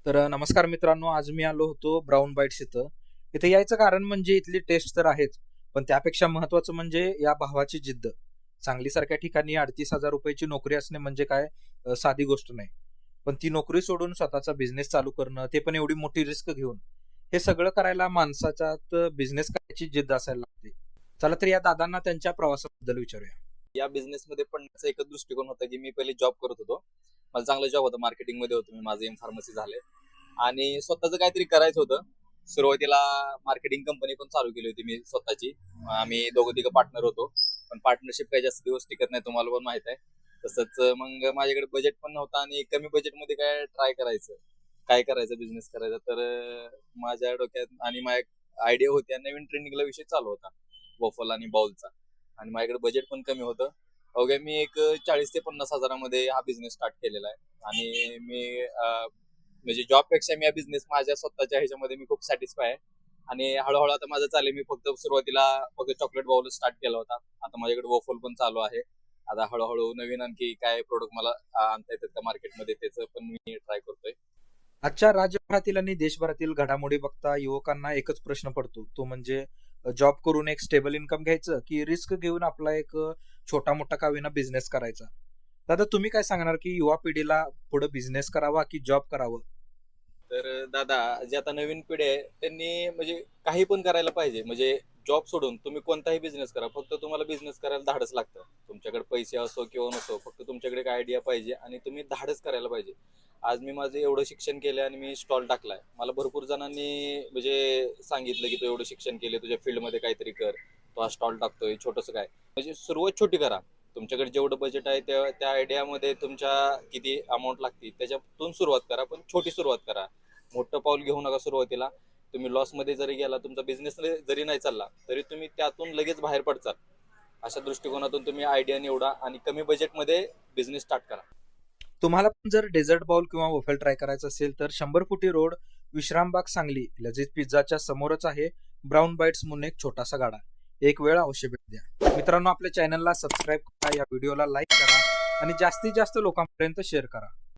नमस्कार मित्रांनो, आज मी आलो होतो ब्राऊन बाईट्स इथं. इथे यायचं कारण म्हणजे इथली टेस्ट तर आहेच, पण त्यापेक्षा महत्त्वाचं म्हणजे या भावाची जिद्द. सांगलीसारख्या ठिकाणी 38,000 रुपयाची नोकरी असणे म्हणजे काय साधी गोष्ट नाही. पण ती नोकरी सोडून स्वतःचा बिझनेस चालू करणं, ते पण एवढी मोठी रिस्क घेऊन, हे सगळं करायला माणसाच्यात बिझनेस करायची जिद्द असायला लागते. चला तर या दादांना त्यांच्या प्रवासाबद्दल विचारूया. या बिझनेसमध्ये पण माझा एकच दृष्टिकोन होता की मी पहिले जॉब करत होतो. मला चांगला जॉब होता, मार्केटिंग मध्ये होतो मी, माझं एम फार्मसी झालंय आणि स्वतःचं काहीतरी करायचं होतं. सुरुवातीला मार्केटिंग कंपनी पण चालू केली होती मी स्वतःची. आम्ही दोघं तिघं पार्टनर होतो, पण पार्टनरशिप काही जास्त दिवस टिकत नाही, तुम्हाला पण माहित आहे. तसंच मग माझ्याकडे बजेट पण नव्हतं आणि कमी बजेटमध्ये काय ट्राय करायचं, काय करायचं बिझनेस करायचा. तर माझ्या डोक्यात आणि माझ्या आयडिया होत्या, नवीन ट्रेंडिंगला विषय चालू होता वॉफल आणि बाउलचा, आणि माझ्याकडे बजेट पण कमी होतं. अवघ्या मी एक 40 ते 50 हजारामध्ये हा बिझनेस स्टार्ट केलेला आहे. आणि मी म्हणजे जॉब पेक्षा मी हा बिझनेस माझ्या स्वतःच्या ह्याच्यामध्ये मी खूप सॅटिस्फाय आहे. आणि हळूहळू आता माझं चालेल, मी फक्त सुरुवातीला फक्त चॉकलेट बाउल स्टार्ट केला होता, आता माझ्याकडे वॉफल पण चालू आहे. आता हळूहळू नवीन आणखी काय प्रोडक्ट मला आणता येतात का मार्केटमध्ये, त्याचं पण मी ट्राय करतोय. आजच्या राज्यभरातील आणि देशभरातील घडामोडी बघता युवकांना एकच प्रश्न पडतो, तो म्हणजे जॉब करून एक स्टेबल इन्कम घ्यायचं की रिस्क घेऊन आपला एक छोटा मोठा का होईना बिझनेस करायचा. दादा, तुम्ही काय सांगणार की युवा पिढीला पुढे बिझनेस करावा की जॉब करावं? तर दादा, जे आता नवीन पिढी आहे त्यांनी म्हणजे काही पण करायला पाहिजे. म्हणजे जॉब सोडून तुम्ही कोणताही बिझनेस करा, फक्त तुम्हाला बिझनेस करायला धाडस लागतं. तुमच्याकडे पैसे असो किंवा नसो, फक्त तुमच्याकडे एक आयडिया पाहिजे आणि तुम्ही धाडस करायला पाहिजे. आज मी माझं एवढं शिक्षण केलं आणि मी स्टॉल टाकलाय. मला भरपूर जणांनी म्हणजे सांगितलं की तू एवढं शिक्षण केले, तुझ्या फील्डमध्ये काहीतरी कर, तो हा स्टॉल टाकतोय छोटंसं काय. म्हणजे सुरुवात छोटी करा. तुमच्याकडे जेवढं बजेट आहे त्या त्या आयडियामध्ये तुमच्या किती अमाऊंट लागते त्याच्यातून सुरुवात करा, पण छोटी सुरुवात करा. मोठं पाऊल घेऊ नका सुरुवातीला. तुम्ही लॉस मध्ये जरी गेला, तुमचा बिझनेस जरी नाही चालला, तरी तुम्ही त्यातून लगेच बाहेर पडचाल. अशा दृष्टिकोनातून तुम्ही आयडिया निवडा आणि कमी बजेटमध्ये बिझनेस स्टार्ट करा. तुम्हाला पण जर डेझर्ट बाउल किंवा वॉफल ट्राय करायचं असेल तर 100 फुटी रोड, विश्रामबाग, सांगली, लजीज पिझ्झाच्या समोरच आहे ब्राऊन बाईट्स म्हणून एक छोटासा गाडा. एक वेळ अवश्य भेट द्या मित्रांनो. आपल्या चॅनलला सबस्क्राईब करा, या व्हिडिओला लाईक करा आणि जास्तीत जास्त लोकांपर्यंत शेअर करा.